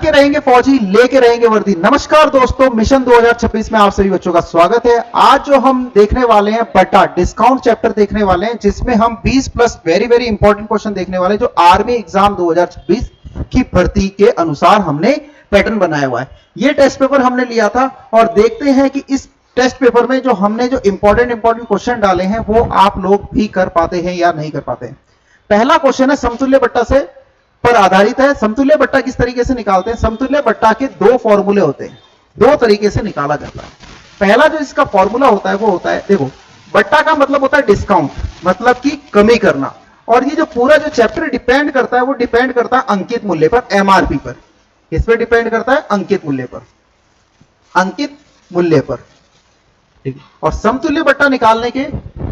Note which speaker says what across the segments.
Speaker 1: के रहेंगे फौजी, लेके रहेंगे वर्दी। नमस्कार दोस्तों, मिशन 2026 में आप सभी बच्चों का स्वागत है। आज जो हम देखने वाले हैं बटा डिस्काउंट चैप्टर देखने वाले हैं, जिसमें हम 20 plus very very important question देखने वाले हैं, जो आर्मी एग्जाम 2026 की भर्ती के अनुसार हमने पैटर्न बनाया हुआ है। ये टेस्ट पेपर हमने लिया था और देखते हैं कि इस टेस्ट पेपर में जो हमने जो इंपॉर्टेंट क्वेश्चन डाले हैं वो आप लोग भी कर पाते हैं या नहीं कर पाते हैं। पहला क्वेश्चन है समतुल्य बट्टा से पर आधारित है। समतुल्य बट्टा किस तरीके से निकालते हैं? समतुल्य बट्टा के दो फॉर्मूले होते हैं, दो तरीके से निकाला जाता है। पहला जो इसका फॉर्मूला होता है वो होता है, देखो, बट्टा का मतलब होता है डिस्काउंट, मतलब कि कमी करना। और ये जो पूरा जो चैप्टर डिपेंड करता है वो डिपेंड करता है अंकित मूल्य पर, एमआरपी पर। किस पे डिपेंड करता है? अंकित मूल्य पर, अंकित मूल्य पर। ठीक है। और समतुल्य बट्टा निकालने के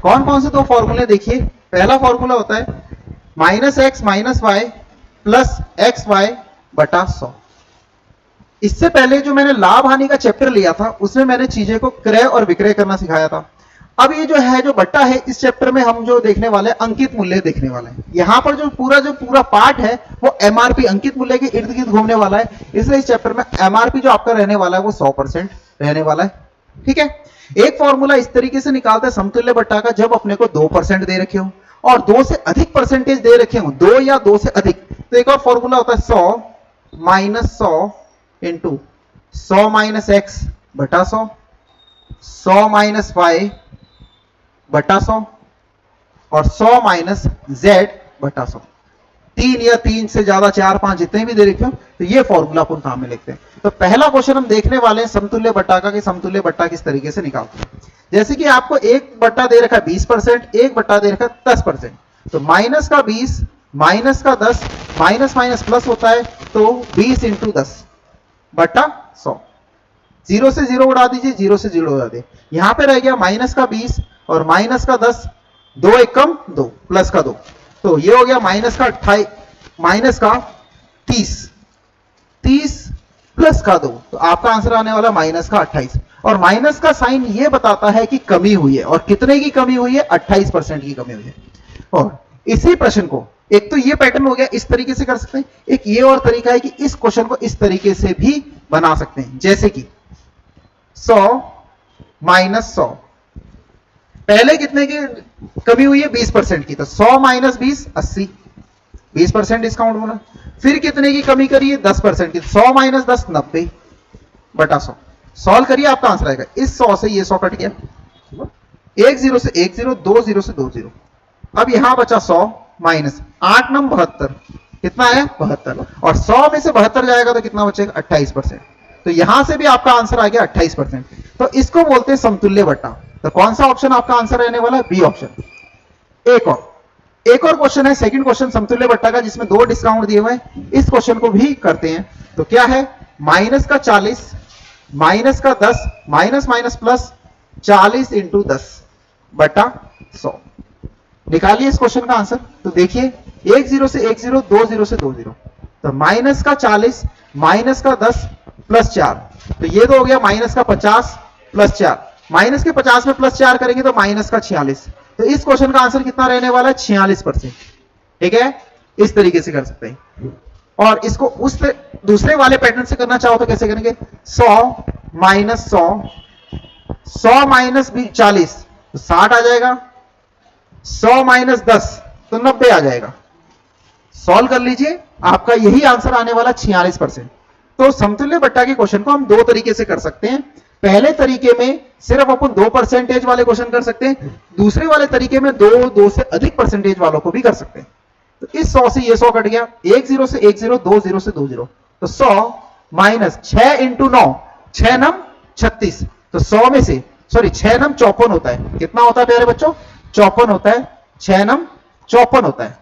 Speaker 1: कौन कौन से दो फॉर्मूले देखिए। पहला फॉर्मूला होता है -x - y प्लस XY बटा 100। इससे पहले जो मैंने लाभ हानि का चैप्टर लिया था उसमें मैंने चीजें को क्रय और विक्रय करना सिखाया था। अब ये जो है जो बट्टा है, इस चैप्टर में हम जो देखने वाले हैं अंकित मूल्य देखने वाले हैं। यहां पर जो पूरा पार्ट है वो एमआरपी अंकित मूल्य के इर्द गिर्द घूमने वाला है। इसलिए इस चैप्टर में एमआरपी जो आपका रहने वाला है वो 100% रहने वाला है। ठीक है। एक फॉर्मूला इस तरीके से निकालते हैं समतुल्य बट्टा का, जब अपने को 2% दे रखे हो और 2 से अधिक परसेंटेज दे रखे हो, 2 या 2 से अधिक, तो एक और फॉर्मूला होता है 100 - 100 इंटू 100 - x बटा 100, 100 - y बटा 100 और 100 - z बटा 100। 3 या 3 से ज्यादा 4 5 जितने भी दे रखे हो, तो ये फॉर्मूला अपन काम में लिखते हैं। तो पहला क्वेश्चन हम देखने वाले हैं समतुल्य बट्टा का, कि समतुल्य बट्टा किस तरीके से निकालते हैं। जैसे कि आपको एक बट्टा दे रखा है 20%, एक बट्टा दे रखा है 10%, तो माइनस का 20 माइनस का 10, माइनस माइनस प्लस होता है, तो 20 इंटू 10 बट्टा 100। 0 से 0 उड़ा दीजिए, 0 से 0 उड़ा दे। यहां पे रह गया माइनस का 20 और माइनस का 10, 2 1 कम 2 प्लस का 2, तो ये हो गया माइनस का 28, माइनस का 30, 30 प्लस का 2, तो आपका आंसर आने वाला माइनस का 28। और माइनस का साइन ये बताता है कि कमी हुई है, और कितने की कमी हुई है? 28% की कमी हुई है। और इसी प्रश्न को, एक तो ये पैटर्न हो गया, इस तरीके से कर सकते हैं। एक ये और तरीका है कि इस क्वेश्चन को इस तरीके से भी बना सकते हैं, जैसे कि 100 - 100, पहले कितने की कमी हुई है? 20% की, तो 100 - 20 80, 20% डिस्काउंट होना। फिर कितने की कमी करिए? 10% की, 100 - 10 90 बटा 100। सॉल्व करिए, आपका आंसर आएगा। इस 100 से ये 100 कट गया, 1 0 से 1 0, 2 0 से 2 0। अब यहां बचा 100 माइनस 8 9 72, कितना है? 72। और 100 में से 72 जाएगा तो कितना बचेगा? 28%। तो यहां से भी आपका आंसर आ गया 28%। तो इसको बोलते हैं समतुल्य बट्टा। तो कौन सा ऑप्शन आपका आंसर रहने वाला है? B option. एक और क्वेश्चन है, सेकंड क्वेश्चन समतुल्य बट्टा का, जिसमें 2 डिस्काउंट दिए हुए हैं। इस क्वेश्चन को भी करते हैं। तो क्या है? माइनस का 40 माइनस का 10 माइनस माइनस प्लस 40 इंटू 10 बटा 100। निकालिए इस क्वेश्चन का आंसर। तो देखिए 1 0 से 1 0, 2 0 से 2 0, तो माइनस का 40 माइनस का 10 प्लस 4, तो ये तो हो गया माइनस का 50 प्लस 4। माइनस के 50 में प्लस 4 करेंगे तो माइनस का 46। तो इस क्वेश्चन का आंसर कितना रहने वाला है? 46%। ठीक है, इस तरीके से कर सकते हैं। और इसको उस दूसरे वाले पैटर्न से करना चाहो तो कैसे करेंगे? 100 माइनस 100, 100 माइनस 40 तो 60 आ जाएगा, 100 माइनस 10 तो 90 आ जाएगा। सॉल्व कर लीजिए, आपका यही आंसर आने वाला 46%। तो समतुल्य बट्टा के क्वेश्चन को हम 2 तरीके से कर सकते हैं। पहले तरीके में सिर्फ अपन 2% वाले क्वेश्चन कर सकते हैं, दूसरे वाले तरीके में 2 से अधिक परसेंटेज वालों को भी कर सकते हैं। तो इस 100 से ये 100 कट गया, 1 0 से 1 0, 2 0 से 2 0, तो 100 माइनस 6 इंटू 9, 6 9 36, तो 100 में से 6 9 54 होता है। कितना होता है प्यारे बच्चों? 54 होता है। 6 9 54 होता है,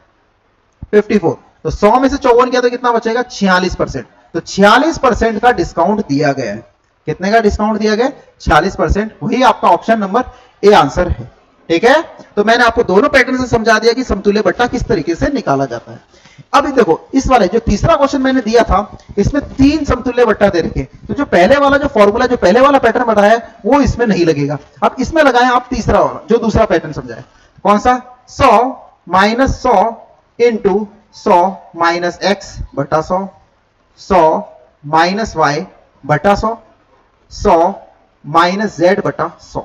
Speaker 1: 54। तो 100 में से 54 किया तो कितना बचेगा? 46%। तो 46% का डिस्काउंट दिया गया है। कितने का डिस्काउंट दिया गया? 46%। वही आपका ऑप्शन नंबर ए आंसर है। ठीक है, तो मैंने आपको दोनों पैटर्न से समझा दिया कि समतुल्य बट्टा किस तरीके से निकाला जाता है। अब देखो, इस वाले जो तीसरा क्वेश्चन मैंने दिया था, इसमें 3 समतुल्य बट्टा दे रखे, तो जो पहले वाला जो फॉर्मूला, जो पहले वाला पैटर्न बताया है वो इसमें नहीं लगेगा। अब इसमें लगाएं आप तीसरा वाला, जो दूसरा पैटर्न समझाए। कौन सा? 100 माइनस 100 इंटू 100 माइनस एक्स बटा 100, 100 माइनस वाई बटा 100, 100 माइनस जेड बटा 100।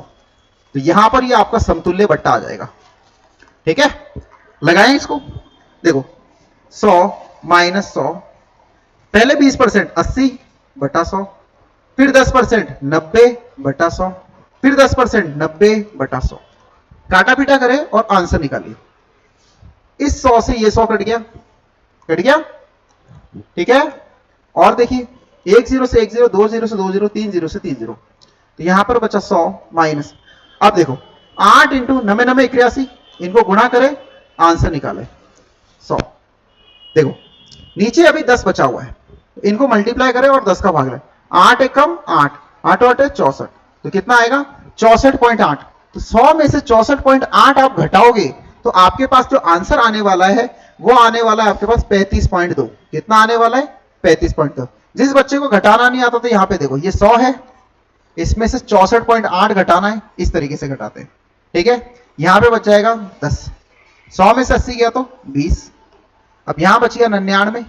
Speaker 1: तो यहां पर ये आपका समतुल्य बट्टा आ जाएगा। ठीक है, लगाएं इसको। देखो 100 माइनस 100, पहले 20% 80 बटा 100, फिर 10% 90 बटा 100, फिर 10% 90 बटा 100। काटा पीटा करें और आंसर निकालिए। इस 100 से ये 100 कट गया, कट गया। ठीक है, और देखिए 1 0 से 1 0, 2 0 से 2 0, 3 0 से 3 0। तो यहां पर बचा 100 माइनस, अब देखो 8 इंटू 9 9 81, इनको गुणा करें, आंसर निकाले 100। देखो नीचे अभी 10 बचा हुआ है, इनको मल्टीप्लाई करें और 10 का भाग लें। 8 एक कम 8, 8 8 है 64, तो कितना आएगा 64.8। तो 100 में से 64.8 आप घटाओगे तो आपके पास जो आंसर आने वाला है वो आने वाला है आपके पास 35.2। कितना आने वाला है 35.2। जिस बच्चे को घटाना नहीं आता तो यहां पे देखो ये 100 है, इसमें से 64.8 घटाना है, इस तरीके से घटाते हैं। ठीक है, यहां पे बच जाएगा 10, 100 में से 80 गया तो 20, अब यहां बच गया 99।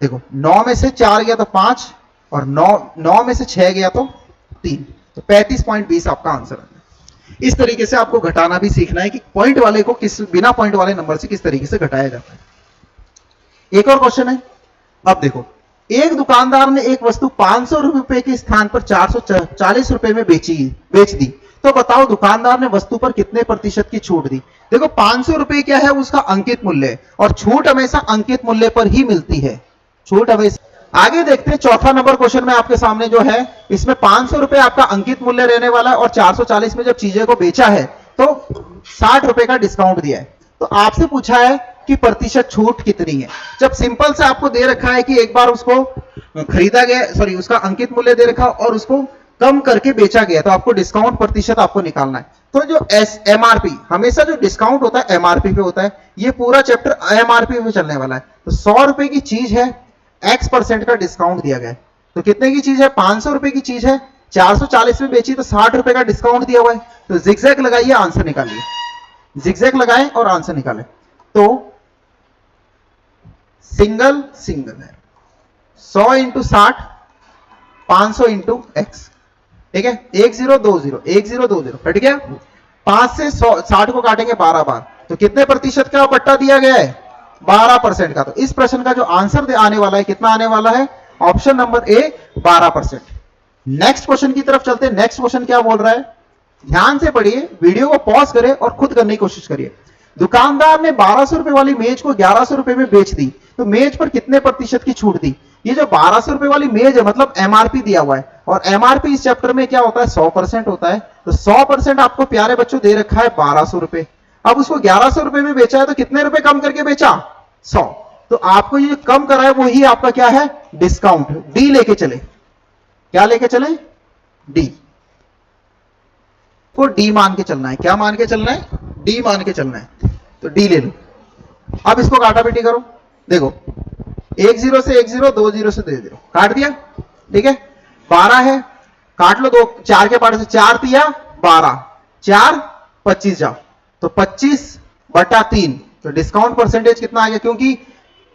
Speaker 1: देखो 9 में से 4 गया तो 5, और 9 में से 6 गया तो 3, तो 35.20 आपका आंसर है। इस तरीके से आपको घटाना भी सीखना है कि पॉइंट वाले को किस बिना पॉइंट वाले नंबर से किस तरीके से घटाया जाता है। एक और क्वेश्चन है, अब देखो एक दुकानदार ने एक वस्तु 500 रुपए के स्थान पर 440 रुपए में बेच दी, तो बताओ दुकानदार ने वस्तु पर कितने प्रतिशत की छूट दी। देखो 500 रुपए क्या है, उसका अंकित मूल्य है, और छूट हमेशा अंकित मूल्य पर ही मिलती है, छूट हमेशा। आगे देखते हैं चौथा नंबर क्वेश्चन में आपके सामने जो है, इसमें 500 रुपए आपका अंकित मूल्य रहने वाला है, और 440 में जब चीजें को बेचा है तो 60 रुपए का डिस्काउंट दिया है। तो आपसे पूछा है कि प्रतिशत छूट कितनी है। जब सिंपल से आपको दे रखा है कि एक बार उसको खरीदा गया, सॉरी उसका अंकित मूल्य दे रखा और उसको कम करके बेचा गया, तो आपको डिस्काउंट प्रतिशत आपको निकालना है। तो जो एमआरपी, हमेशा जो डिस्काउंट होता है एमआरपी पे होता है, ये पूरा चैप्टर एमआरपी पे चलने वाला है। तो 100 रुपए की चीज है, X% का डिस्काउंट दिया गया है, तो कितने की चीज है 500 रुपए की चीज है, 440 में बेची तो 60 रुपए का डिस्काउंट दिया हुआ है। तो जिगजैग लगाइए, आंसर निकालिए, जिगजैग लगाएं और आंसर निकालें। तो सिंगल सिंगल है, 100 इंटू 60, 500 इंटू एक्स। ठीक है, 1 0 2 0, 1 0 2 0 कट गया। 5 से 60 को काटेंगे 12 बार, तो कितने प्रतिशत का पट्टा दिया गया है 12% का। तो इस प्रश्न का जो आंसर आने वाला है कितना आने वाला है, option number A 12%। Next question की तरफ चलते हैं। नेक्स्ट क्वेश्चन क्या बोल रहा है, ध्यान से पढ़िए, वीडियो को पॉज करें और खुद करने की कोशिश करिए। दुकानदार ने 1200 रुपए वाली मेज को 1100 रुपए में बेच दी, तो मेज पर कितने प्रतिशत की छूट दी। ये जो 1200 रुपए वाली मेज है मतलब एमआरपी दिया हुआ है, और एमआरपी इस चैप्टर में क्या होता है 100% होता है। तो 100% आपको प्यारे बच्चों दे रखा है 1200 रुपए। अब उसको 1100 रुपए में बेचा है, तो कितने रुपए कम करके बेचा 100। तो आपको ये कम करा है वही आपका क्या है डिस्काउंट, डी लेके चले। क्या लेके चले, डी को डी मान के चलना है। क्या मान के चलना है, डी मान के चलना है, तो डी ले लो। अब इसको काटा पीटी करो। देखो 1 0 से 1 0, 2 0 से 2 0 काट दिया। ठीक है, 12 है, काट लो, 2 4 के पार्ट से 4 दिया 12, 4 25 जाओ, तो 25 बटा 3। तो डिस्काउंट परसेंटेज कितना आ गया, क्योंकि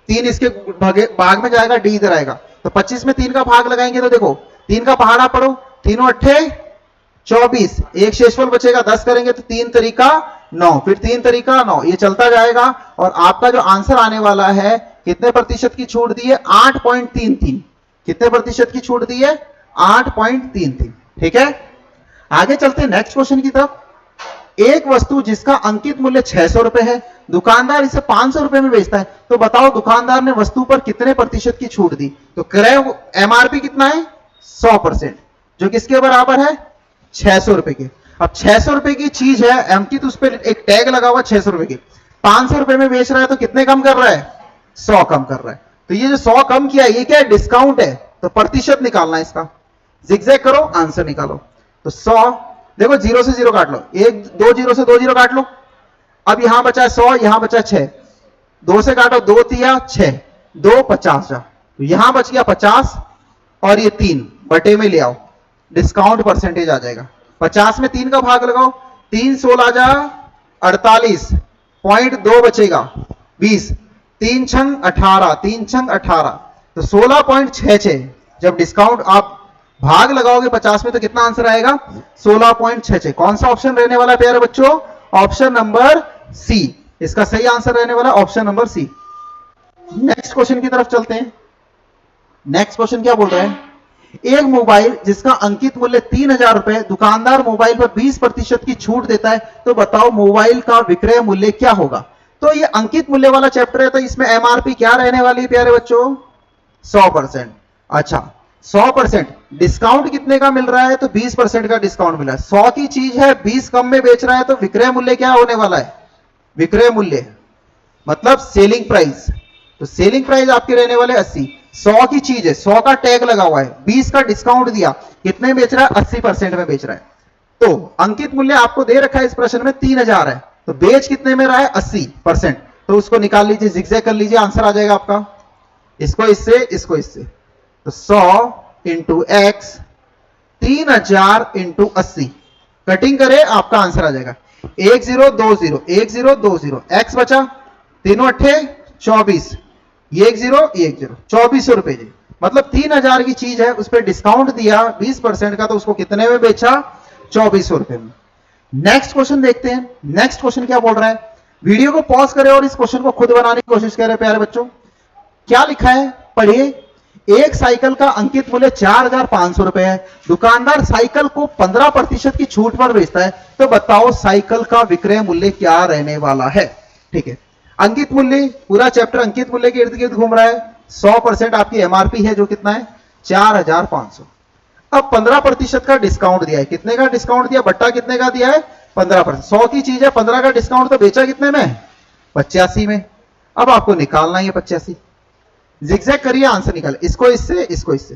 Speaker 1: 3 इसके भाग में जाएगा, डी इधर आएगा, तो 25 में 3 का भाग लगाएंगे। तो देखो 3 का पहाड़ा पढ़ो, 3 अट्ठे 24, एक शेषफल बचेगा, 10 करेंगे तो 3 तरीका 9, फिर 3 तरीका 9, ये चलता जाएगा। और आपका जो आंसर आने वाला है कितने प्रतिशत की छूट दी है 8.33। कितने प्रतिशत की छूट दी है 8.33। ठीक है, आगे चलते हैं नेक्स्ट क्वेश्चन की तरफ। एक वस्तु जिसका अंकित मूल्य 600 रुपए है, दुकानदार इसे 500 रुपए में बेचता है, तो बताओ दुकानदार ने वस्तु पर कितने प्रतिशत की छूट दी। तो क्रय एमआरपी कितना है 100%, जो किसके बराबर है 600 रुपए के। अब 600 रुपए की चीज है, अंकित उस पर एक टैग लगा हुआ 600 रुपए की, 500 रुपए में बेच रहा है, तो कितने कम कर रहा है 100 कम कर रहा है। तो ये जो 100 कम किया ये क्या है डिस्काउंट है, तो प्रतिशत निकालना है इसका। जिगजैग करो, आंसर निकालो। तो 100, देखो 0 से 0 काट लो, 1 2 0 से 2 0 काट लो। अब यहां बचा 100, यहां बचा 6, 2 से काटो, 2 तिया 6, 2 50 जा, तो यहां बच गया 50, और ये 3 बटे में ले आओ, डिस्काउंट परसेंटेज आ जाएगा। 50 में 3 का भाग लगाओ, 3 16 जा 48, पॉइंट 2 बचेगा 20, 3 छंग 18, 3 छंग 18, तो 16.66 जब डिस्काउंट आप भाग लगाओगे 50 में तो कितना आंसर आएगा 16.66। कौन सा ऑप्शन रहने वाला है प्यारे बच्चों? ऑप्शन नंबर सी इसका सही आंसर रहने वाला, option number C. Next question की तरफ चलते हैं। नेक्स्ट क्वेश्चन क्या बोल रहा है? एक मोबाइल जिसका अंकित मूल्य 3000 रुपए, दुकानदार मोबाइल पर 20% की छूट देता है, तो बताओ मोबाइल का विक्रय मूल्य क्या होगा? तो ये अंकित मूल्य वाला चैप्टर है, तो इसमें एमआरपी क्या रहने वाली है प्यारे बच्चों? 100%। अच्छा 100%। डिस्काउंट कितने का मिल रहा है? तो 20% का डिस्काउंट मिला है। 100 की चीज है 20 कम में बेच रहा है, तो विक्रय मूल्य क्या होने वाला है? विक्रय मूल्य मतलब सेलिंग प्राइस। तो सेलिंग प्राइस आपके रहने वाले 80। 100 की चीज है, 100 का टैग लगा हुआ है, 20 का डिस्काउंट दिया, कितने बेच रहा है? 80% में बेच रहा है। तो अंकित मूल्य आपको दे रखा है इस प्रश्न में 3000 है, तो बेच कितने में रहा है? 80%। तो उसको निकाल लीजिए, जिगजैग कर लीजिए, आंसर आ जाएगा आपका। इसको इससे, इसको इससे, तो 100 इंटू एक्स, 3000 इंटू 80, कटिंग करे आपका आंसर आ जाएगा 1020, 1020, एक्स बचा, तीनों अट्ठे 24, ये 10, ये 10, 2400 रुपए जी। मतलब 3000 की चीज है, उस पर डिस्काउंट दिया 20% का, तो उसको कितने में बेचा? 2400 रुपए में। नेक्स्ट क्वेश्चन देखते हैं। नेक्स्ट क्वेश्चन क्या बोल रहा है? वीडियो को पॉज करें और इस क्वेश्चन को खुद बनाने की कोशिश करें प्यारे बच्चों। क्या लिखा है पढ़िए। एक साइकिल का अंकित मूल्य 4500 रुपए है, दुकानदार साइकिल को 15% की छूट पर बेचता है, तो बताओ साइकिल का विक्रय मूल्य क्या रहने वाला है? ठीक है, अंकित मूल्य, पूरा चैप्टर अंकित मूल्य के इर्द गिर्द घूम रहा है। 100% आपकी एमआरपी है जो कितना है? 4500। अब 15% का डिस्काउंट दिया है, कितने का डिस्काउंट दिया? बट्टा कितने का दिया है? 15%। 100 की चीज है, 15 का डिस्काउंट, तो बेचा कितने में? 85 में। अब आपको निकालना है 85, जिगजैग करिए, आंसर निकाले, इसको इससे, इसको इससे,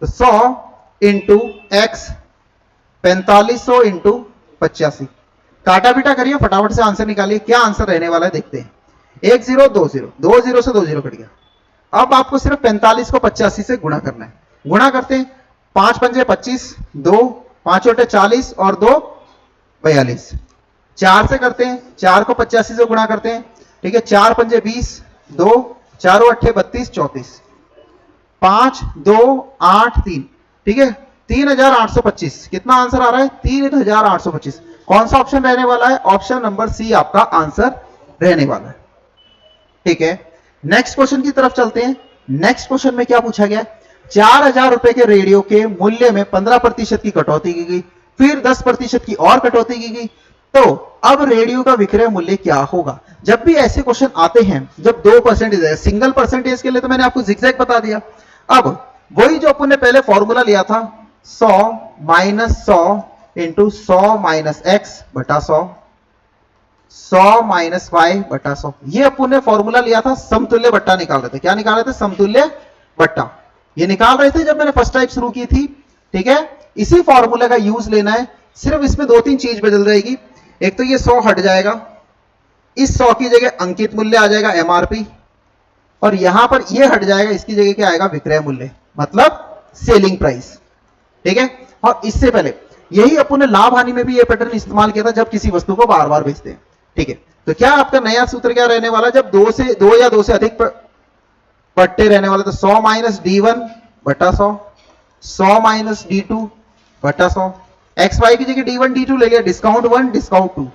Speaker 1: तो 100 इंटू एक्स, 4500 इंटू 85, काटा पीटा करिए, फटाफट से आंसर निकालिए, क्या आंसर रहने वाला है देखते हैं। 1020, 20 से 20 कट गया। अब आपको सिर्फ 45 को 85 से गुणा करना है। गुणा करते हैं, 5 पंजे 25, 2 5 छोटे 40 और 2 42, 4 से करते हैं, 4 को 85 से गुणा करते हैं, ठीक है, 4 पंजे 20, 2 4 अट्ठे 32, 34, 5 2 8 3, ठीक है, 3825। कितना आंसर आ रहा है? 3825। कौन सा ऑप्शन रहने वाला है? ऑप्शन नंबर सी आपका आंसर रहने वाला है। ठीक है, नेक्स्ट क्वेश्चन की तरफ चलते हैं। नेक्स्ट क्वेश्चन में क्या पूछा गया? 4000 रुपए के रेडियो के मूल्य में 15% की कटौती की गई, फिर 10% की और कटौती की गई, तो अब रेडियो का विक्रय मूल्य क्या होगा? जब भी ऐसे क्वेश्चन आते हैं, जब 2% है, सिंगल परसेंटेज के लिए तो मैंने आपको जिगजैग बता दिया। अब वही जो अपन ने पहले फॉर्मूला लिया था, 100 माइनस 100 इंटू 100 माइनस एक्स बटा 100, 100 माइनस वाई बटा 100, ये अपन ने फॉर्मूला लिया था, समतुल्य बट्टा निकाल रहे थे। क्या निकाल रहे थे? समतुल्य बट्टा। ये निकाल रहे थे जब मैंने फर्स्ट टाइप शुरू की थी। ठीक है, इसी फॉर्मूले का यूज लेना है, सिर्फ इसमें 2-3 चीज बदल जाएगी। एक तो ये 100 हट जाएगा, इस 100 की जगह अंकित मूल्य आ जाएगा एमआरपी, और यहां पर ये हट जाएगा, इसकी जगह क्या आएगा? विक्रय मूल्य, मतलब सेलिंग प्राइस। ठीक है, और इससे पहले यही अपन ने लाभ हानि में भी ये पैटर्न इस्तेमाल किया था, जब किसी वस्तु को बार बार बेचते हैं। ठीक है, तो क्या आपका नया सूत्र क्या रहने वाला? जब 2 या 2 से अधिक पट्टे रहने वाले, तो 100 माइनस D1 बटा 100, 100 माइनस D2 बटा 100, एक्स वाई की जगह D1 D2 ले लिया, डिस्काउंट 1 डिस्काउंट 2,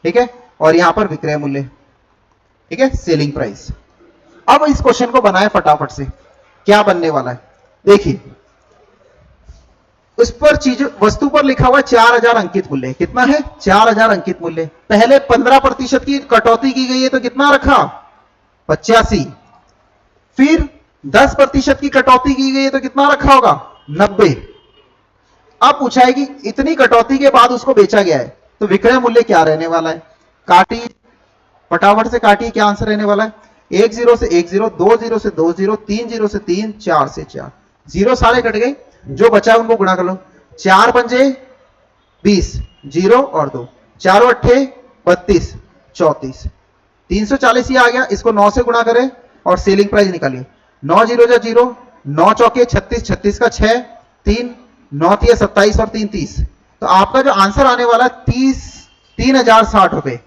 Speaker 1: ठीक है, और यहां पर विक्रय मूल्य, ठीक है, सेलिंग प्राइस। अब इस क्वेश्चन को बनाए फटाफट से, क्या बनने वाला है देखिए। उस पर चीज, वस्तु पर लिखा हुआ 4000 अंकित मूल्य, कितना है? 4000 अंकित मूल्य। पहले 15% की कटौती की गई है, तो कितना रखा? 85। फिर 10% की कटौती की गई है, तो कितना रखा होगा? 90। अब पूछा है कि इतनी कटौती के बाद उसको बेचा गया है, तो विक्रय मूल्य क्या रहने वाला है? काटी, फटाफट से काटिए, क्या आंसर रहने वाला है? 10 से 10, 20 से 20, 30 से 3, 4 से 4, जीरो सारे कट गए, जो बचा है उनको गुणा कर लो। 4 पंजे 20, 0 और 2, 4 अट्ठे 32, 34, 340 ये आ गया, इसको 9 से गुणा करें और सेलिंग प्राइस निकालिए। 9 0 जा 0, 9 चौके 36, 36 का 6, 3, 9 3 27 और 3 30, तो आपका जो आंसर आने वाला 3060 रुपए।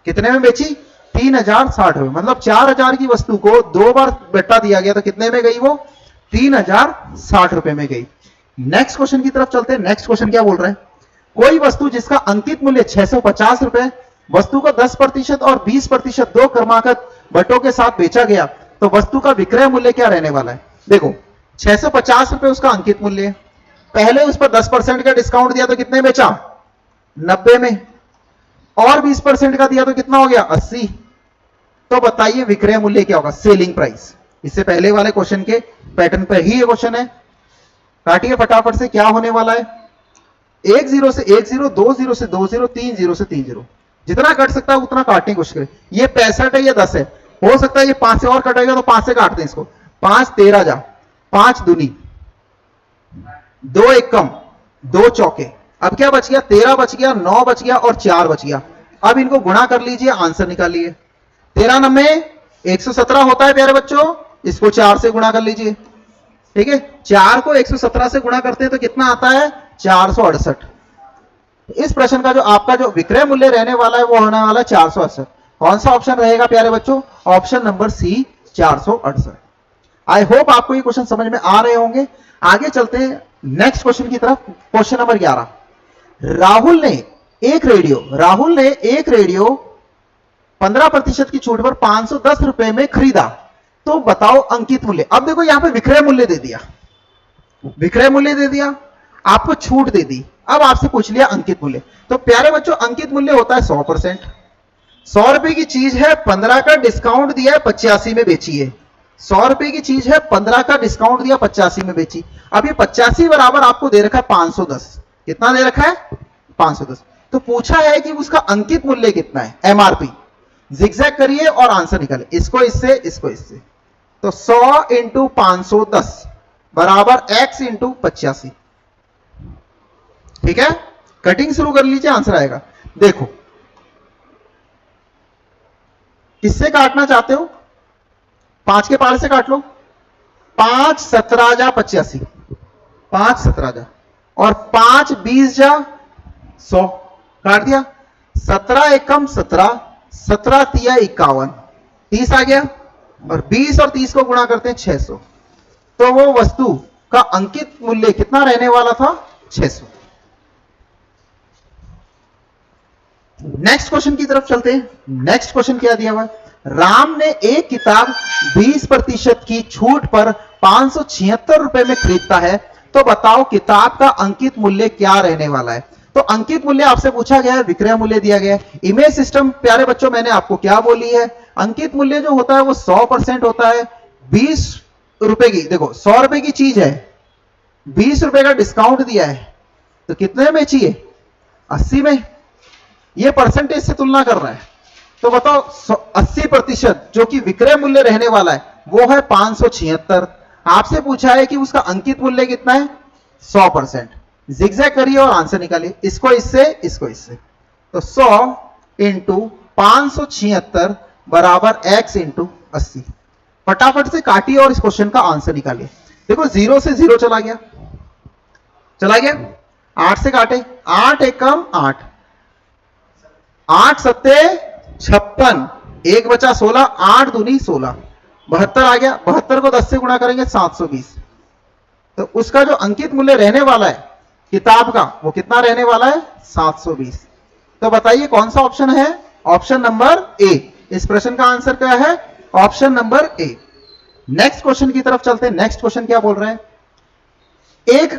Speaker 1: कितने में बेची? 3060 रुपए। मतलब 4000 की वस्तु को 2 बार बट्टा दिया गया, तो कितने में गई वो? 3060 रुपए में गई। नेक्स्ट क्वेश्चन की तरफ चलते हैं। नेक्स्ट क्वेश्चन क्या बोल रहे हैं, कोई वस्तु जिसका अंकित मूल्य 650 रुपए, वस्तु को 10% और 20% दो क्रमागत बटों के साथ बेचा गया, तो वस्तु का विक्रय मूल्य क्या रहने वाला है। देखो 650 रुपए उसका अंकित मूल्य है, पहले उस पर 10% का डिस्काउंट दिया तो कितने बेचा, 90 में, और 20% का दिया तो कितना हो गया, 80। तो बताइए विक्रय मूल्य क्या होगा, सेलिंग प्राइस। इससे पहले वाले क्वेश्चन के पैटर्न पर ही ये क्वेश्चन है। काटिए फटाफट से, क्या होने वाला है, 1 0 से 1 0, 2 0 से 2 0, 3 0 से 3 0, जितना कट सकता है उतना काटने की कोशिश करें। ये 65 है, ये 10 है, हो सकता है ये 5 से और कटेगा तो 5 से काटते हैं इसको। 5 13 जा, 5 दूनी, 2 एकम, 2 चौके, अब क्या बच गया, 13 बच गया, 9 बच गया और 4 बच गया। अब इनको गुणा कर लीजिए, आंसर निकालिए। 13 9 117 होता है प्यारे बच्चों, इसको 4 से गुणा कर लीजिए। ठीक है, 4 को 117 से गुणा करते हैं तो कितना आता है, 468। इस प्रश्न का जो आपका जो विक्रय मूल्य रहने वाला है वो होने वाला है 468। कौन सा ऑप्शन रहेगा प्यारे बच्चों, option number C 468। I hope आपको ये क्वेश्चन समझ में आ रहे होंगे। आगे चलते हैं नेक्स्ट क्वेश्चन की तरफ। क्वेश्चन नंबर 11, राहुल ने एक रेडियो 15% की छूट पर 510 रुपए में खरीदा, तो बताओ अंकित मूल्य। अब देखो यहां पे विक्रय मूल्य दे दिया, आपको छूट दे दी, अब आपसे पूछ लिया अंकित मूल्य। तो प्यारे बच्चों अंकित मूल्य होता है 100%। 100 रुपए की चीज है, 15 का डिस्काउंट दिया है, 85 में बेची है। 100 रुपए की चीज है, 15 का डिस्काउंट दिया, 85 में बेची। अब ये 85 बराबर आपको दे रखा है 510। कितना दे रखा है, 510। तो पूछा है कि उसका अंकित मूल्य कितना है, एमआरपी। जिगजैग करिए और आंसर निकाले, इसको इससे, इसको इससे। तो 100 इंटू 510 बराबर x इंटू 85। ठीक है, कटिंग शुरू कर लीजिए, आंसर आएगा। देखो किससे काटना चाहते हो, 5 के पार से काट लो। 5 17 जा 85, 5 17 जा, और 5 20 जा 100, काट दिया। 17 एकम 17, 17 तिया 51, 30 आ गया, और 20 और 30 को गुणा करते हैं 600। तो वो वस्तु का अंकित मूल्य कितना रहने वाला था, 600। नेक्स्ट क्वेश्चन की तरफ चलते हैं। नेक्स्ट क्वेश्चन क्या दिया हुआ, राम ने एक किताब 20% की छूट पर 576 रुपए में खरीदता है, तो बताओ किताब का अंकित मूल्य क्या रहने वाला है। तो अंकित मूल्य आपसे पूछा गया है, विक्रय मूल्य दिया गया है। इमेज सिस्टम प्यारे बच्चों मैंने आपको क्या बोली है, अंकित मूल्य जो होता है वो 100% होता है। 20 रुपए की, देखो 100 रुपए की चीज है, 20 रुपए का डिस्काउंट दिया है, तो कितने में चाहिए, 80 में। ये परसेंटेज से तुलना कर रहा है, तो बताओ 80% जो कि विक्रय मूल्य रहने वाला है वो है 576। आपसे पूछा है कि उसका अंकित मूल्य कितना है, 100%। जिगजैग करिए और आंसर निकालिए, इसको इससे, इसको इससे। तो 100 इंटू 576 बराबर x इंटू 80। फटाफट से काटिए और इस क्वेश्चन का आंसर निकालिए। देखो 0 से 0 चला गया, 8 से काटे, 8 एकम 8, 8 सत्ते 56, 1 बचा 16, 8 दूनी 16, 72 आ गया। 72 को 10 से गुणा करेंगे 720। तो उसका जो अंकित मूल्य रहने वाला है किताब का वो कितना रहने वाला है, 720। तो बताइए कौन सा ऑप्शन है, ऑप्शन नंबर ए। इस प्रश्न का आंसर क्या है, option number A. Next question की तरफ चलते हैं। नेक्स्ट क्वेश्चन क्या बोल रहे हैं, एक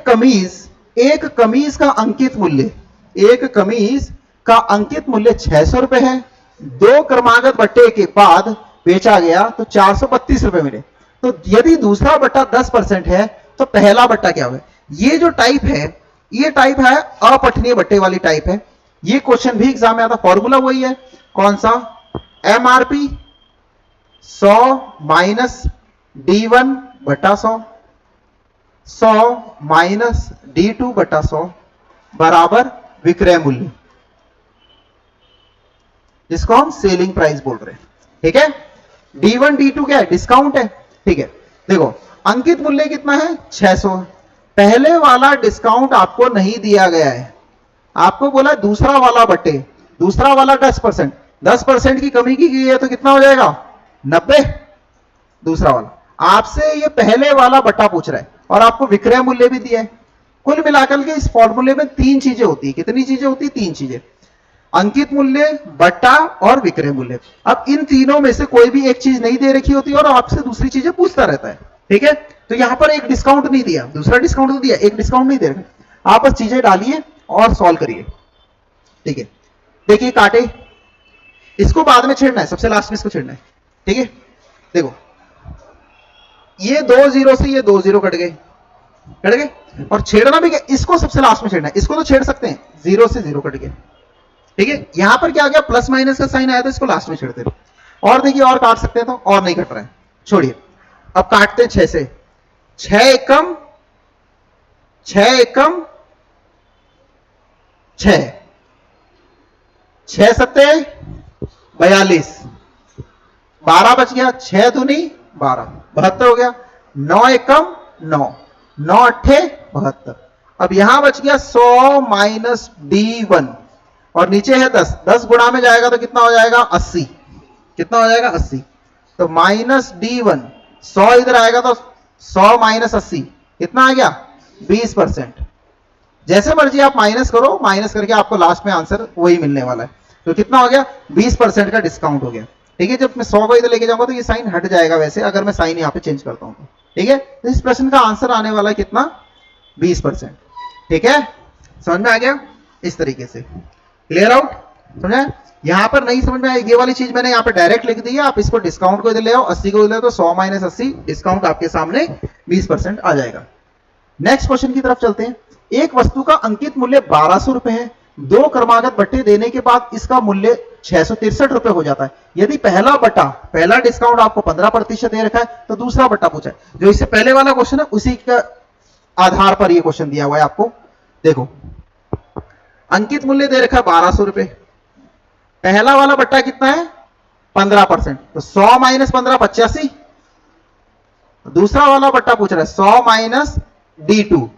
Speaker 1: कमीज का अंकित मूल्य, एक कमीज का अंकित मूल्य 600 रुपए है, 2 क्रमागत बट्टे के बाद बेचा गया तो 432 रुपए मिले। तो यदि दूसरा बट्टा 10% है तो पहला बट्टा क्या होगा। ये जो टाइप है, ये टाइप है अपठनीय बट्टे वाली टाइप है। ये क्वेश्चन भी एग्जाम में आता, फॉर्मूला वही है, कौन सा, एमआरपी 100 माइनस D1 बटा 100, 100 माइनस D2 बटा 100 बराबर विक्रय मूल्य, जिसको हम सेलिंग प्राइस बोल रहे हैं। ठीक है, D1 D2 क्या है, डिस्काउंट है। ठीक है, देखो अंकित मूल्य कितना है, 600। पहले वाला डिस्काउंट आपको नहीं दिया गया है, आपको बोला दूसरा वाला बट्टे, दूसरा वाला 10%, 10% की कमी की गई है तो कितना हो जाएगा, 90 दूसरा वाला। आपसे ये पहले वाला बट्टा पूछ रहा है और आपको विक्रय मूल्य भी दिया है। कुल मिलाकर के इस फॉर्मूले में तीन चीजें होती है। कितनी चीजें होती है? तीन चीजें, अंकित मूल्य, बट्टा और विक्रय मूल्य। अब इन तीनों में से कोई भी एक चीज नहीं दे रखी होती और आपसे दूसरी चीजें पूछता रहता है, ठीक है। तो यहां पर एक डिस्काउंट नहीं दिया, दूसरा डिस्काउंट तो दिया, एक डिस्काउंट नहीं दे रखा। आप बस चीजें डालिए और सॉल्व करिए, ठीक है। देखिए काटे, इसको बाद में छेड़ना है, सबसे लास्ट में इसको छेड़ना है, ठीक है। देखो ये 2 जीरो से ये 2 जीरो कट गए, कट गए, और छेड़ना भी क्या, इसको सबसे लास्ट में छेड़ना है। इसको तो छेड़ सकते हैं, 0 से 0 कट गए, ठीक है। यहां पर क्या आ गया, प्लस माइनस का साइन आया था, इसको लास्ट में छेड़ते हैं। और देखिए और काट सकते हैं तो, और नहीं कट रहा है, छोड़िए। अब काटते हैं 6 से, 6 एकम 6 एकम 6, 6 सत्ते 42, 12 बच गया, 6 दूनी 12, 72 हो गया। 9 एकम 9, 9 अट्ठे 72। अब यहां बच गया 100 माइनस D1 और नीचे है 10, 10 गुणा में जाएगा तो कितना हो जाएगा, 80। कितना हो जाएगा, 80। तो माइनस D1, 100 इधर आएगा तो 100 माइनस 80 कितना आ गया, 20%। जैसे मर्जी आप माइनस करो, माइनस करके आपको लास्ट में आंसर वही मिलने वाला है। तो कितना हो गया, 20% का डिस्काउंट हो गया, ठीक है। जब मैं 100 को इधर लेके जाऊंगा तो ये साइन हट जाएगा वैसे, अगर मैं साइन यहाँ पे चेंज करता हूं तो, ठीक है। तो इस प्रश्न का आंसर आने वाला है कितना, 20%, ठीक है। समझ में आ गया, इस तरीके से क्लियर आउट, समझे। यहां पर नहीं समझ में आया, ये वाली चीज मैंने यहाँ पे डायरेक्ट लिख दी है। आप इसको डिस्काउंट को इधर ले आओ, 80 को इधर ले आओ तो 100 माइनस 80, डिस्काउंट आपके सामने 20% आ जाएगा। नेक्स्ट क्वेश्चन की तरफ चलते हैं। एक वस्तु का अंकित मूल्य 1200 रुपए है, 2 क्रमागत बट्टे देने के बाद इसका मूल्य 663 रुपए हो जाता है। यदि पहला डिस्काउंट आपको 15% दे रखा है तो दूसरा बट्टा पूछा है। जो इससे पहले वाला क्वेश्चन है उसी का आधार पर यह क्वेश्चन दिया हुआ है आपको। देखो अंकित मूल्य दे रखा है 1200 रुपए, पहला वाला बट्टा कितना है, 15%, तो 100 माइनस 15 85। दूसरा वाला बट्टा पूछ रहा है 100 माइनस D2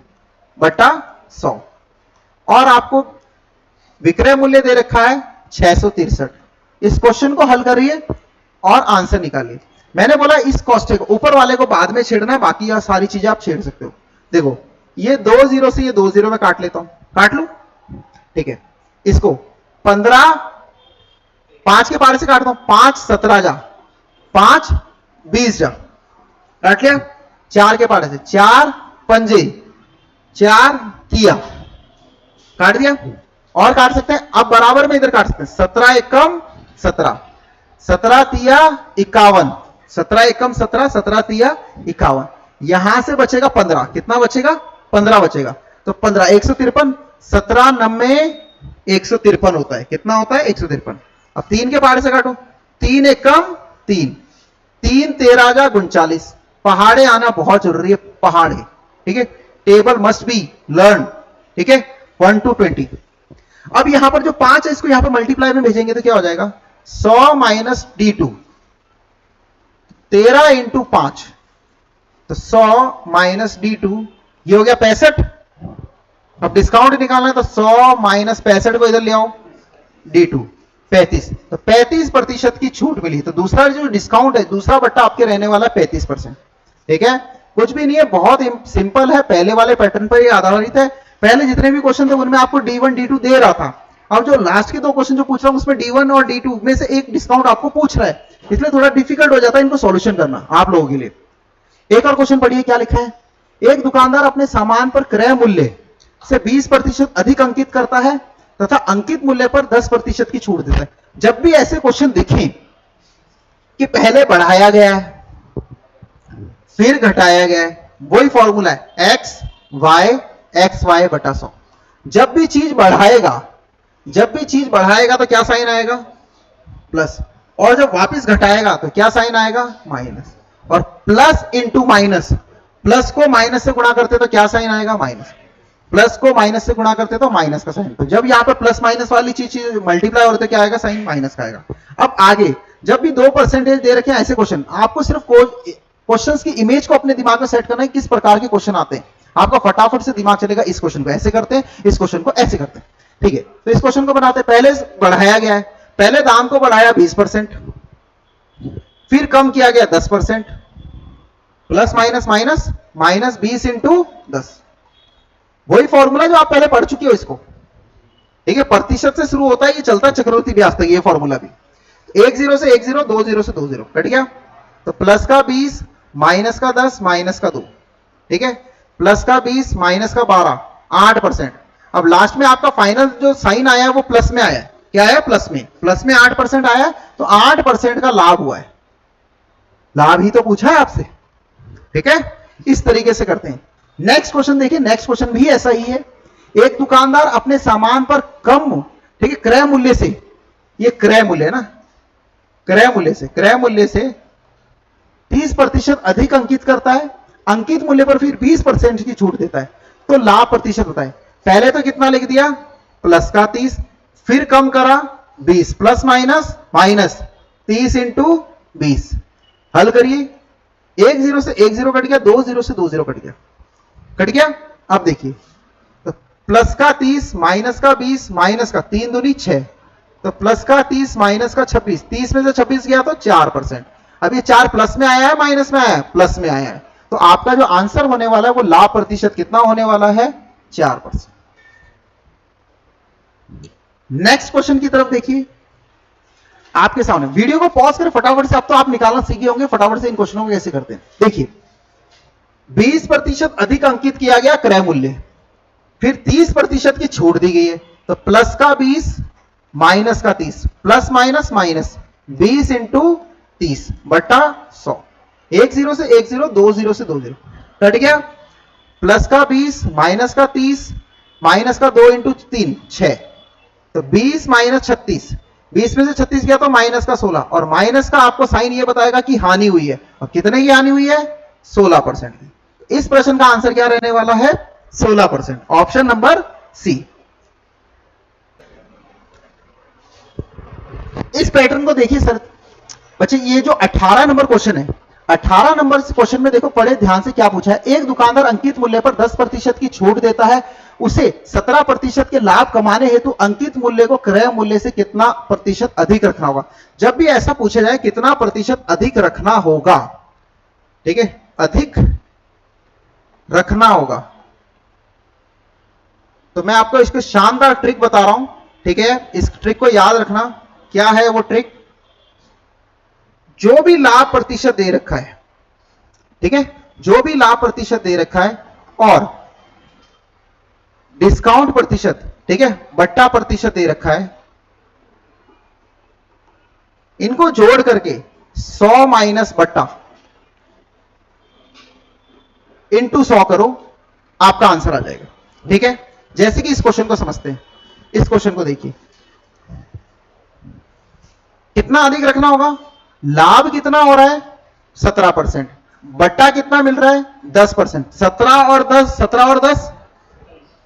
Speaker 1: बट्टा 100, और आपको विक्रय मूल्य दे रखा है 663। इस क्वेश्चन को हल करिए और आंसर निकालिए। मैंने बोला इस कॉस्ट को ऊपर वाले को बाद में छेड़ना है, बाकी यह सारी चीजें आप छेड़ सकते हो। देखो ये 2 जीरो से ये 2 जीरो में काट लेता हूं, काट लू, ठीक है। इसको 15 5 के पारे से काटता हूं, 5 17 जा, 5 20 जा, काट लिया। 4 के पारे से 4 पंजे 4 तिया, काट दिया। और काट सकते हैं, अब बराबर में इधर काट सकते हैं, 17 एकम 17, 17 तिया 51, 17 एकम 17, 17 तिया 51। यहां से बचेगा 15, कितना बचेगा, 15 बचेगा। तो 15 153, 17 90 153 होता है, कितना होता है 153। अब 3 के पारे से काटो, 3 एकम 3, 3 13 जा 39। पहाड़े आना बहुत जरूरी है, पहाड़े, ठीक है। टेबल मस्ट बी लर्न, ठीक है, 1 to 20। अब यहां पर जो 5 है इसको यहां पर मल्टीप्लाई में भेजेंगे तो क्या हो जाएगा, 100 माइनस D2, 13 इंटू 5, तो 100 माइनस D2 ये हो गया 65। अब डिस्काउंट निकालना है तो 100 माइनस 65 को इधर ले आओ, D2 35, तो 35% की छूट मिली। तो दूसरा जो डिस्काउंट है, दूसरा बट्टा आपके रहने वाला 35%, ठीक है। कुछ भी नहीं है, बहुत सिंपल है, पहले वाले पैटर्न पर ये आधारित है। पहले जितने भी क्वेश्चन थे उनमें आपको D1 D2 दे रहा था। अब जो लास्ट के 2 क्वेश्चन जो पूछ रहा हूं उसमें D1 और D2 में से एक डिस्काउंट आपको पूछ रहा है, इसलिए थोड़ा डिफिकल्ट हो जाता है इनको सॉल्यूशन करना आप लोगों के लिए। एक और क्वेश्चन पढ़िए क्या लिखा है। एक दुकानदार अपने सामान पर क्रय मूल्य से 20% अधिक अंकित करता है तथा अंकित मूल्य पर 10% की छूट देता है। जब भी ऐसे क्वेश्चन दिखें कि पहले बढ़ाया गया है फिर घटाया गया है, वही फॉर्मूला है एक्स वाई बटा 100। जब भी चीज बढ़ाएगा तो क्या साइन आएगा, प्लस, और जब वापस घटाएगा तो क्या साइन आएगा, माइनस। और प्लस इंटू माइनस, प्लस को माइनस से गुणा करते तो क्या साइन आएगा, माइनस। प्लस को माइनस से गुणा करते तो माइनस का साइन। तो जब यहां पर प्लस माइनस वाली चीज मल्टीप्लाई होते क्या आएगा, साइन माइनस का आएगा। अब आगे जब भी 2% दे रखे हैं ऐसे क्वेश्चन, आपको सिर्फ क्वेश्चंस की इमेज को अपने दिमाग में सेट करना है, किस प्रकार के क्वेश्चन आते हैं। आपका फटाफट से दिमाग चलेगा, इस क्वेश्चन को ऐसे करते हैं, इस क्वेश्चन को ऐसे करते हैं, ठीक है। तो इस क्वेश्चन को बनाते हैं, पहले बढ़ाया गया है, पहले दाम को बढ़ाया 20%, फिर कम किया गया 10%, plus minus minus minus 20 into 10, वही फॉर्मूला जो आप पहले पढ़ चुके हो इसको, ठीक है। प्रतिशत से शुरू होता है, ये चलता है चक्रवृद्धि ब्याज तक, ये फॉर्मूला भी। 1 0 से 1 0, 2 0 से 2 0, कट गया। तो प्लस का 20 माइनस का 10 माइनस का 2, ठीक है। प्लस का 20 माइनस का 12, 8%। अब लास्ट में आपका फाइनल जो साइन आया है वो प्लस में आया है, क्या आया? प्लस में 8% आया, तो 8% का लाभ हुआ है। लाभ ही तो पूछा है आपसे, ठीक है। इस तरीके से करते हैं। नेक्स्ट क्वेश्चन देखिए, नेक्स्ट क्वेश्चन भी ऐसा ही है। एक दुकानदार अपने सामान पर कम, ठीक है, क्रय मूल्य से, ये क्रय मूल्य ना, क्रय मूल्य से 30% अधिक अंकित करता है, अंकित मूल्य पर फिर 20% की छूट देता है, तो लाभ प्रतिशत बताए। पहले तो कितना लिख दिया? प्लस का 30, फिर कम करा 20, प्लस माइनस माइनस 30 इंटू 20। हल करिए, 1 0 से 1 0 कट गया, 2 0 से 2 0 कट गया। अब देखिए, तो प्लस का 30 माइनस का 20 माइनस का 3 दूनी 6, तो प्लस का 30 माइनस का 26, 30 में से 26 गया तो 4%। अब ये 4 प्लस में आया है माइनस में आया है? प्लस में आया है। तो आपका जो आंसर होने वाला है वो लाभ प्रतिशत कितना होने वाला है? 4%। नेक्स्ट क्वेश्चन की तरफ देखिए, आपके सामने। वीडियो को पॉज करें फटाफट से, अब तो आप निकालना सीखे होंगे फटाफट से इन क्वेश्चनों को कैसे करते हैं। देखिए, 20% अधिक अंकित किया गया क्रय मूल्य, फिर 30% की छूट दी गई है, तो प्लस का 20 माइनस का 30, प्लस माइनस माइनस 20 इंटू 30 बटा 100। 1 0 से 1 0, 2 0 से 2 0, कट गया। प्लस का 20 माइनस का 30 माइनस का 2 इंटू 3 6, तो 20 माइनस 36, 20 में से 36 गया तो माइनस का 16, और माइनस का आपको साइन ये बताएगा कि हानि हुई है, और कितने की हानि हुई है? 16% की। इस प्रश्न का आंसर क्या रहने वाला है? 16%, ऑप्शन नंबर सी। इस पैटर्न को देखिए सर बच्चे, ये जो 18 नंबर क्वेश्चन है, 18 नंबर क्वेश्चन में देखो, पढ़े ध्यान से क्या पूछा है। एक दुकानदार अंकित मूल्य पर 10% की छूट देता है, उसे 17% के लाभ कमाने हेतु अंकित मूल्य को क्रय मूल्य से कितना प्रतिशत अधिक रखना होगा। जब भी ऐसा पूछा जाए कितना प्रतिशत अधिक रखना होगा, ठीक है, अधिक रखना होगा, तो मैं आपको इसको शानदार ट्रिक बता रहा हूं, ठीक है। इस ट्रिक को याद रखना। क्या है वो ट्रिक? जो भी लाभ प्रतिशत दे रखा है, ठीक है, जो भी लाभ प्रतिशत दे रखा है और डिस्काउंट प्रतिशत, ठीक है, बट्टा प्रतिशत दे रखा है, इनको जोड़ करके 100 माइनस बट्टा इंटू 100 करो, आपका आंसर आ जाएगा, ठीक है। जैसे कि इस क्वेश्चन को समझते हैं। इस क्वेश्चन को देखिए, कितना अधिक रखना होगा? लाभ कितना हो रहा है? 17%, बट्टा कितना मिल रहा है? 10%। 17 और 10, 17 और 10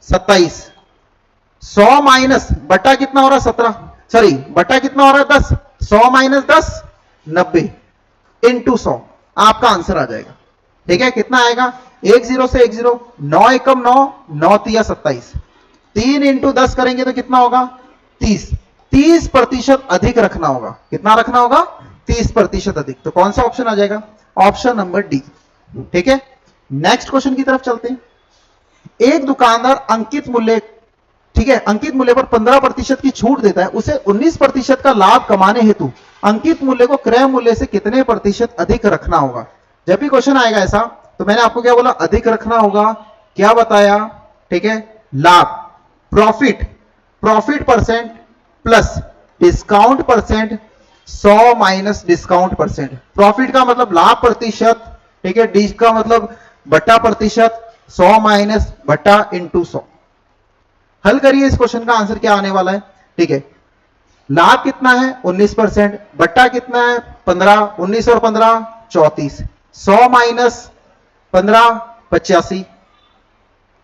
Speaker 1: 27, 100 माइनस बट्टा कितना हो रहा है? 17, सॉरी बट्टा कितना हो रहा है? 10, 100 माइनस 10 90 इंटू 100, आपका आंसर आ जाएगा, ठीक है। कितना आएगा? 1 0 से 1 0, 9 एकम 9, 9 तिया 27, 3 इंटू 10 करेंगे तो कितना होगा? 30। 30% अधिक रखना होगा। कितना रखना होगा? 30% अधिक। तो कौन सा ऑप्शन आ जाएगा? ऑप्शन नंबर डी, ठीक है। नेक्स्ट क्वेश्चन की तरफ चलते हैं। एक दुकानदार अंकित मूल्य, ठीक है, अंकित मूल्य पर 15% की छूट देता है, उसे 19% का लाभ कमाने हेतु अंकित मूल्य को क्रय मूल्य से कितने प्रतिशत अधिक रखना होगा। जब भी क्वेश्चन आएगा ऐसा, तो मैंने आपको क्या बोला? अधिक रखना होगा। क्या बताया? ठीक है, लाभ, profit percent plus discount percent, 100 minus discount percent. Profit का मतलब लाभ प्रतिशत, ठीक है, डी का मतलब बट्टा प्रतिशत, 100 माइनस बट्टा इंटू 100। हल करिए, इस क्वेश्चन का आंसर क्या आने वाला है? ठीक है, लाभ कितना है? 19%, बट्टा कितना है? 15, 19 और 15 34, 100 माइनस 15 85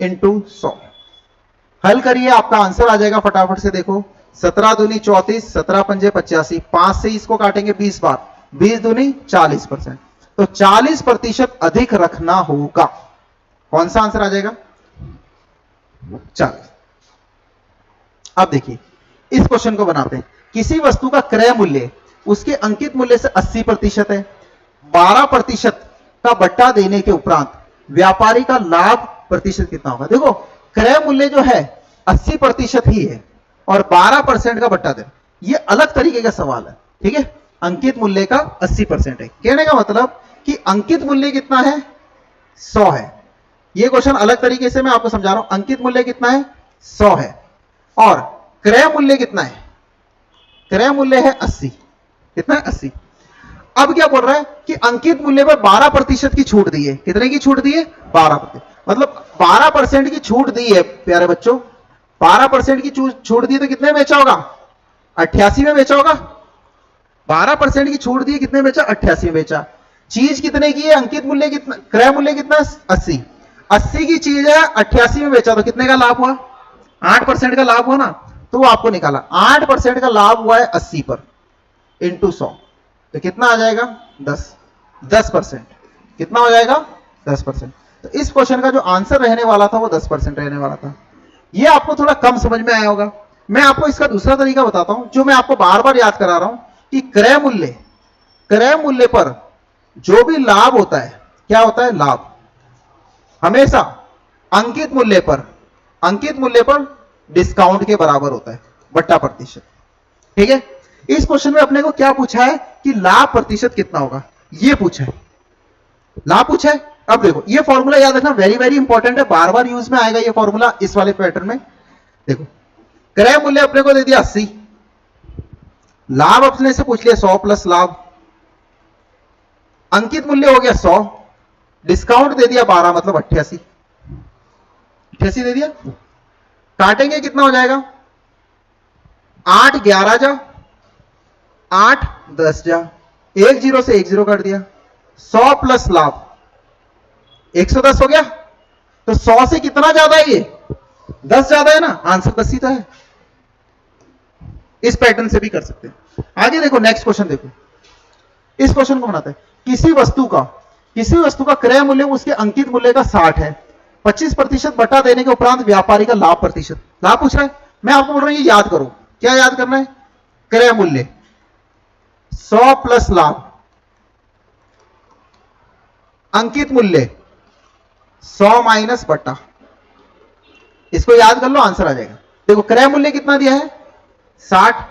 Speaker 1: इंटू 100। हल करिए, आपका आंसर आ जाएगा फटाफट से। देखो, 17 दूनी 34, 17 पंजे 85, 5 से इसको काटेंगे 20 बार, 20 दूनी 40%, तो 40% अधिक रखना होगा। कौन सा आंसर आ जाएगा? 40। अब देखिए, इस क्वेश्चन को बनाते हैं। किसी वस्तु का क्रय मूल्य उसके अंकित मूल्य से 80% है, 12% का बट्टा देने के उपरांत व्यापारी का लाभ प्रतिशत कितना होगा। देखो क्रय मूल्य जो है 80% ही है और 12% का बट्टा दे, ये अलग तरीके का सवाल है, ठीक है। अंकित मूल्य का 80% है, कहने का मतलब कि अंकित मूल्य कितना है 100 है। ये क्वेश्चन अलग तरीके से मैं आपको समझा रहा हूं। अंकित मूल्य कितना है 100 है और क्रय मूल्य कितना है, क्रय मूल्य है 80। कितना है 80। अब क्या बोल रहा है कि अंकित मूल्य पर 12% की छूट दी है। कितने की छूट दी है 12%, मतलब 12% की छूट दी है प्यारे बच्चों। 12% की छूट दी तो कितने में बेचा होगा 88 में बेचा होगा। 12% की छूट दी, कितने बेचा 88 में बेचा। चीज कितने की है, अंकित मूल्य कितना, क्रय मूल्य कितना 80। 80 की चीज है 88 में बेचा तो कितने का लाभ हुआ 8% का लाभ हुआ ना। तो वो आपको निकाला 8% का लाभ हुआ है 80 पर इंटू 100 तो कितना आ जाएगा 10%। कितना हो जाएगा 10%। तो इस क्वेश्चन का जो आंसर रहने वाला था वो 10% रहने वाला था। ये आपको थोड़ा कम समझ में आया होगा। मैं आपको इसका दूसरा तरीका बताता हूं जो मैं आपको बार बार याद करा रहा हूं कि क्रय मूल्य पर जो भी लाभ होता है, क्या होता है लाभ, हमेशा अंकित मूल्य पर डिस्काउंट के बराबर होता है, बट्टा प्रतिशत, ठीक है। इस क्वेश्चन में अपने को क्या पूछा है कि लाभ प्रतिशत कितना होगा, ये पूछा है, लाभ पूछा है। अब देखो ये फॉर्मूला याद रखना, वेरी वेरी इंपॉर्टेंट है, बार बार यूज में आएगा ये फॉर्मूला इस वाले पैटर्न में। देखो क्रय मूल्य अपने को दे दिया 80, लाभ अपने से पूछ लिया 100 प्लस लाभ, अंकित मूल्य हो गया 100, डिस्काउंट दे दिया 12 मतलब 88 दे दिया। काटेंगे कितना हो जाएगा 8 11 जा 8 10 जा, 1 0 से 1 0 काट दिया। 100 प्लस लाभ 110 हो गया। तो 100 से कितना ज्यादा है, ये 10 ज्यादा है ना, आंसर 10 ही तो है। इस पैटर्न से भी कर सकते हैं। आगे देखो नेक्स्ट क्वेश्चन, देखो इस क्वेश्चन को बनाते हैं। किसी वस्तु का क्रय मूल्य उसके अंकित मूल्य का 60 है, 25% बटा देने के उपरांत व्यापारी का लाभ प्रतिशत, लाभ पूछ रहा है। मैं आपको बोल रहा हूं ये याद करो, क्या याद करना है, क्रय मूल्य 100 प्लस लाभ, अंकित मूल्य 100 माइनस बट्टा, इसको याद कर लो आंसर आ जाएगा। देखो क्रय मूल्य कितना दिया है 60,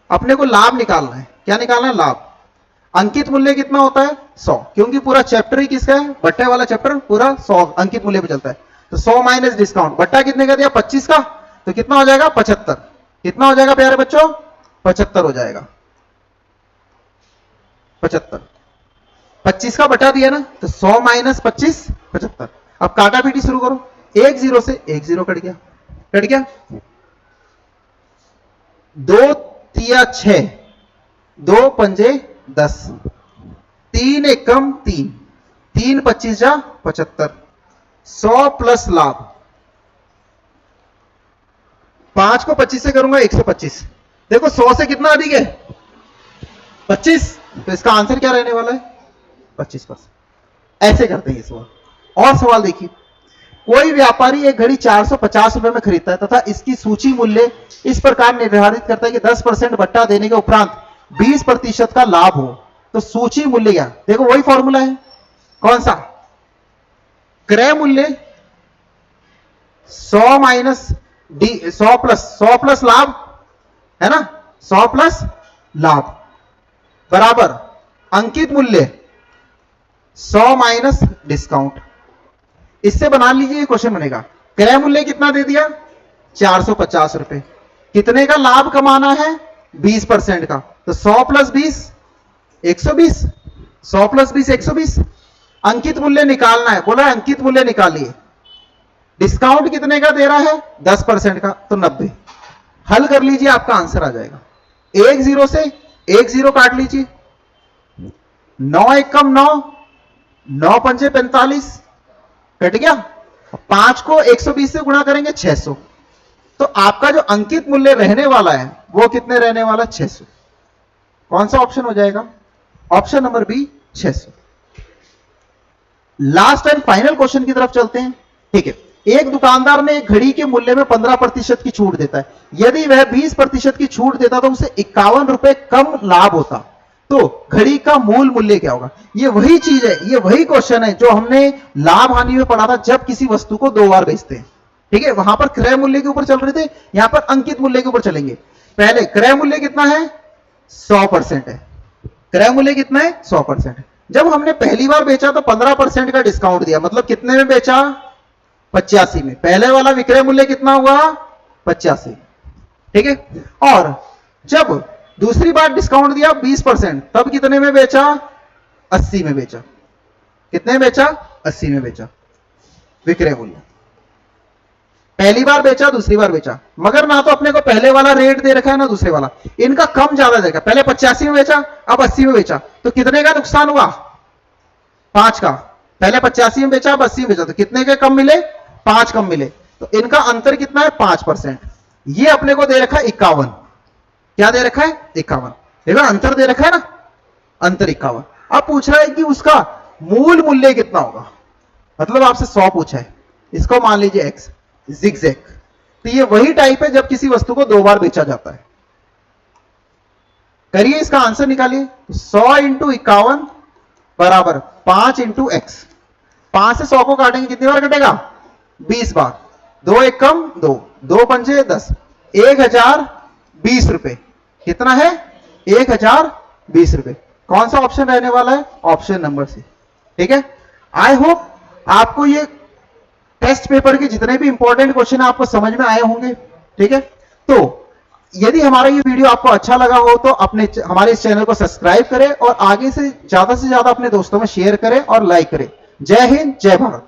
Speaker 1: अपने को लाभ निकालना है, क्या निकालना है लाभ। अंकित मूल्य कितना होता है 100, क्योंकि पूरा चैप्टर ही किसका है, बट्टे वाला चैप्टर पूरा 100 अंकित मूल्य पे चलता है। तो 100 माइनस डिस्काउंट, बट्टा कितने का दिया 25 का, तो कितना हो जाएगा 75। कितना हो जाएगा प्यारे बच्चों 75 हो जाएगा, 75। 25 का बटा दिया ना, तो 100 माइनस 25 75। अब काटा पीटी शुरू करो, 1 0 से 1 0 कट गया। 2 तिया 6, 2 पंजे 10, 3 एकम 3, 3 25 जा 75, 100 प्लस लाभ, 5 को 25 से करूंगा 125। देखो 100 से कितना अधिक है 25, तो इसका आंसर क्या रहने वाला है 25%। ऐसे करते हैं ये सवाल। और सवाल देखिए, कोई व्यापारी एक घड़ी 450 रुपए में खरीदता है तथा इसकी सूची मूल्य इस प्रकार निर्धारित करता है कि 10% बट्टा देने के उपरांत 20% का लाभ हो, तो सूची मूल्य क्या, देखो वही फॉर्मूला है, कौन सा, क्रय मूल्य 100 माइनस 100 प्लस लाभ है ना, 100 प्लस लाभ बराबर अंकित मूल्य 100 माइनस डिस्काउंट। इससे बना लीजिए ये क्वेश्चन बनेगा। क्रय मूल्य कितना दे दिया 450 रुपए, कितने का लाभ कमाना है 20% का, तो 100 प्लस 20 120, 100 प्लस 20 120। अंकित मूल्य निकालना है, बोला अंकित मूल्य निकालिए, डिस्काउंट कितने का दे रहा है 10% का, तो 90। हल कर लीजिए आपका आंसर आ जाएगा। 1 0 से 1 0 काट लीजिए, 9 एकम 9, 9 पंजे 45 कट गया। 5 को 120 से गुणा करेंगे 600, तो आपका जो अंकित मूल्य रहने वाला है वो कितने रहने वाला 600। कौन सा ऑप्शन हो जाएगा, option number B 600। Last and final question की तरफ चलते हैं, ठीक है। एक दुकानदार ने एक घड़ी के मूल्य में 15% की छूट देता है, यदि वह 20% की छूट देता तो उसे 51 रुपए कम लाभ होता, तो घड़ी का मूल मूल्य क्या होगा? ये वही चीज है, ये वही क्वेश्चन है जो हमने लाभ हानि में पढ़ा था जब किसी वस्तु को 2 बार बेचते हैं। ठीक है, वहां पर क्रय मूल्य के ऊपर चल रहे थे, यहां पर अंकित मूल्य के ऊपर चलेंगे। पहले क्रय मूल्य कितना है? 100% है। क्रय मूल्य कितना है? 100%। जब हमने पहली बार बेचा तो 15% का डिस्काउंट दिया, मतलब कितने में बेचा? 85 में। पहले वाला विक्रय मूल्य कितना हुआ? 85। ठीक है, और जब दूसरी बार डिस्काउंट दिया 20%, तब कितने में बेचा? 80 में बेचा। कितने में बेचा? 80 में बेचा विक्रय मूल्य। पहली बार बेचा, दूसरी बार बेचा, मगर ना तो अपने को पहले वाला रेट दे रखा है ना दूसरे वाला, इनका कम ज्यादा देखा। पहले 85 में बेचा, अब 80 में बेचा, तो कितने का नुकसान हुआ? 5 का। पहले 85 में बेचा, अब 80 में बेचा, तो कितने के कम मिले? 5 कम मिले। तो इनका अंतर कितना है? 5%। ये अपने को दे रखा है 51। क्या दे रखा है? 51। देखो अंतर दे रखा है ना, अंतर 51। अब पूछ रहा है कि उसका मूल मूल्य कितना होगा, मतलब आपसे 100 पूछा है, इसको मान लीजिए x, zigzag। तो ये वही टाइप है जब किसी वस्तु को 2 बार बेचा जाता है। करिए, इसका आंसर निकालिए। 100 इंटू 51 बराबर 5 इंटू एक्स। 5 से 100 को काटेंगे, कितनी बार कटेगा? 20 बार। 2 एक कम 2, 2 पंचे 10, 1020 रुपए। कितना है? 1020 रुपए। कौन सा ऑप्शन रहने वाला है? Option number C. ठीक है, आई होप आपको ये टेस्ट पेपर के जितने भी इंपॉर्टेंट क्वेश्चन आपको समझ में आए होंगे। ठीक है, तो यदि हमारा ये वीडियो आपको अच्छा लगा हो तो हमारे इस चैनल को सब्सक्राइब करें और आगे से ज्यादा अपने दोस्तों में शेयर करें और लाइक करें। जय हिंद, जय भारत।